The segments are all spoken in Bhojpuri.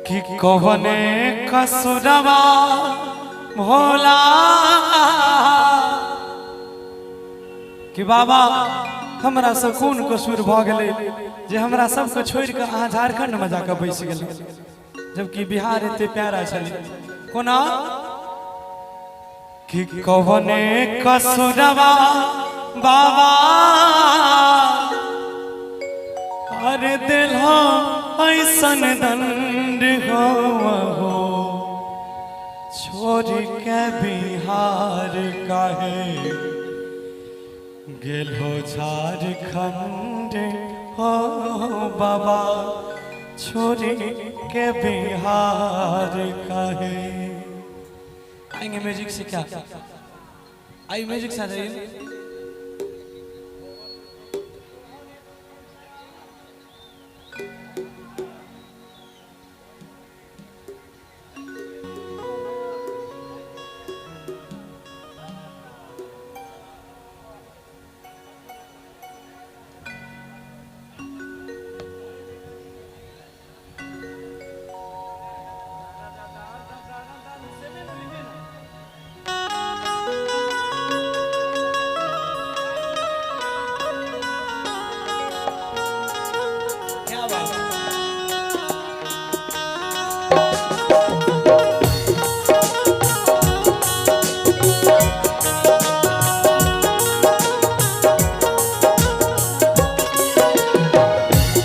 कि कवने कसुरवा भोला कि बाबा हमरा सकून कसूर भ गेले जे हमरा सबके छोड़ के अहाँ झारखंड में जाकर बैस गेल जबकि बिहार एते प्यारा छले कोना कि कवने कसुरवा बाबा अरे दिल ऐसन दंड हो छोड़ के बिहार काहे गेलो झारखंड हो बाबा छोड़ के बिहार काहे। आएंगे म्यूजिक से क्या आई म्यूजिक से आ जाइए।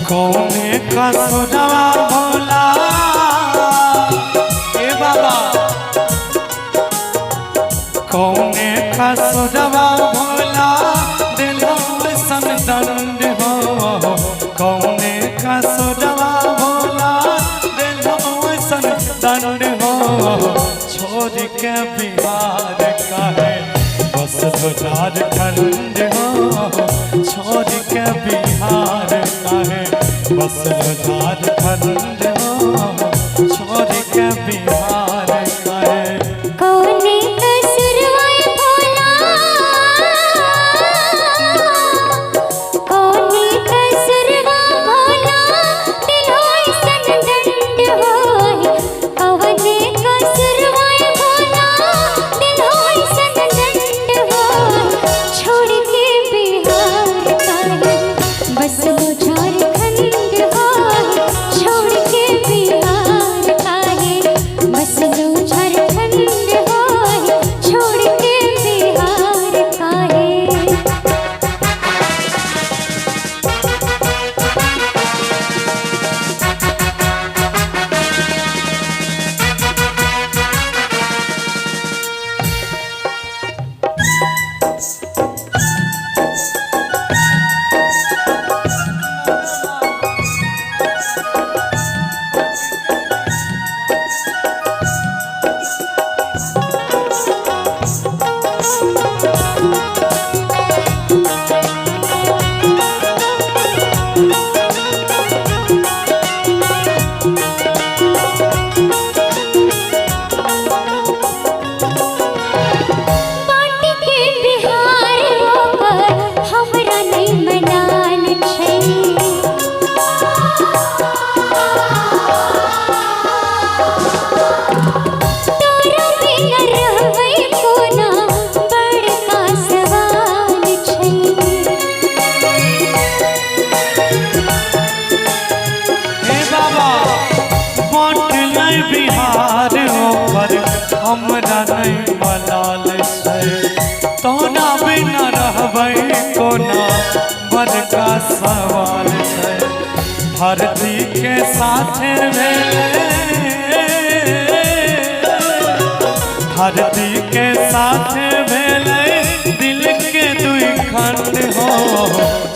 कौने कसुरवा भोला ए बाबा कौने कसुरवा भोला दिलो सन दंड हो कौने कसुरवा भोला दिलो सन दंड हो छोड़ के बिहार काहे बस झारखंड हो छोड़ के बिहार काहे बस झारखंड हो छोड़ के बिहार काहे। कौने कसुरवा भोला कौने कसुरवा भोला दिलो ऐसन दंड होए कौने कसुरवा भोला दिलो ऐसन दंड होए छोड़ के बिहार काहे बस झारखंड होए छोड़ के बिहार काहे बस झारखंड होए छोड़ के बिहार काहे। बिहार होकर हमरा नहीं मलाल छै तोना बिना रहबै कोना बड़का सवाल छै धरती के साथे धरती के साथे दिल के दुई खंड हो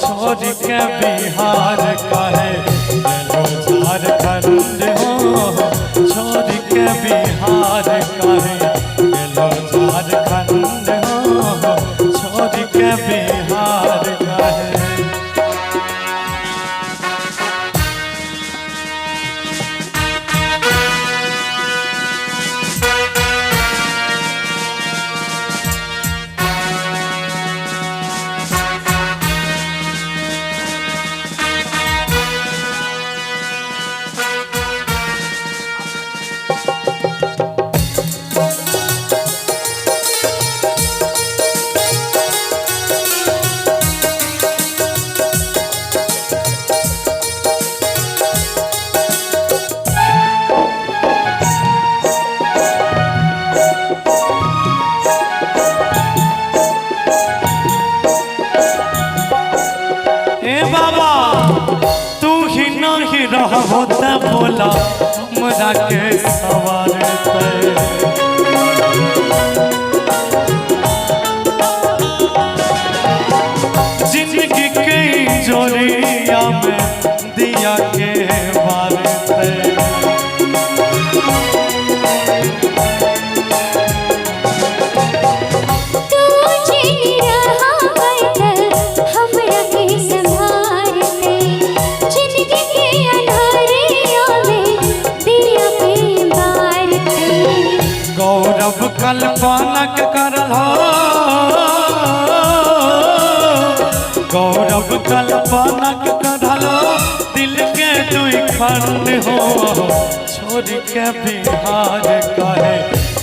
छोड़ के बिहार काहे गेलो झारखंड हो छोड़ के बिहार काहे गेलो झारखंड हो छोड़ के बिहार काहे। जिंदगी के जोरिया में दिया के बारते तू जिन रहा बदल हमरा के संभारते जिंदगी के अंधारियों में दिया के बारते गौरव कल्पना के करल हो गौरव कल्पना के करल हो दिल के दुई खंड हो छोड़ के बिहार कहे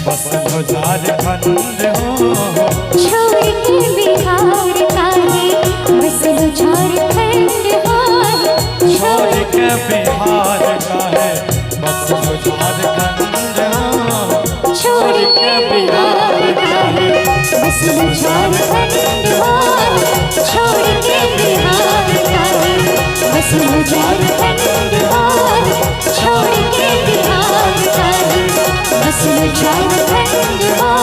बसल झारखंड हो छोड़ के बिहार काहे बसल झारखंड हो छोड़ के बिहार कहे बसल झारखंड हो छोड़ के बिहार काहे बसल झारखंड हो छोड़ के बिहार काहे बसल झारखंड हो छोड़ के बिहार काहे बसल झारखंड हो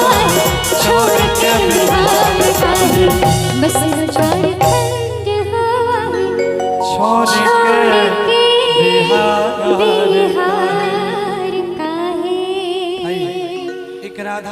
छोड़ के बिहार काहे बसल झारखंड हो छोड़ के बिहार बिहार काहे एक राधा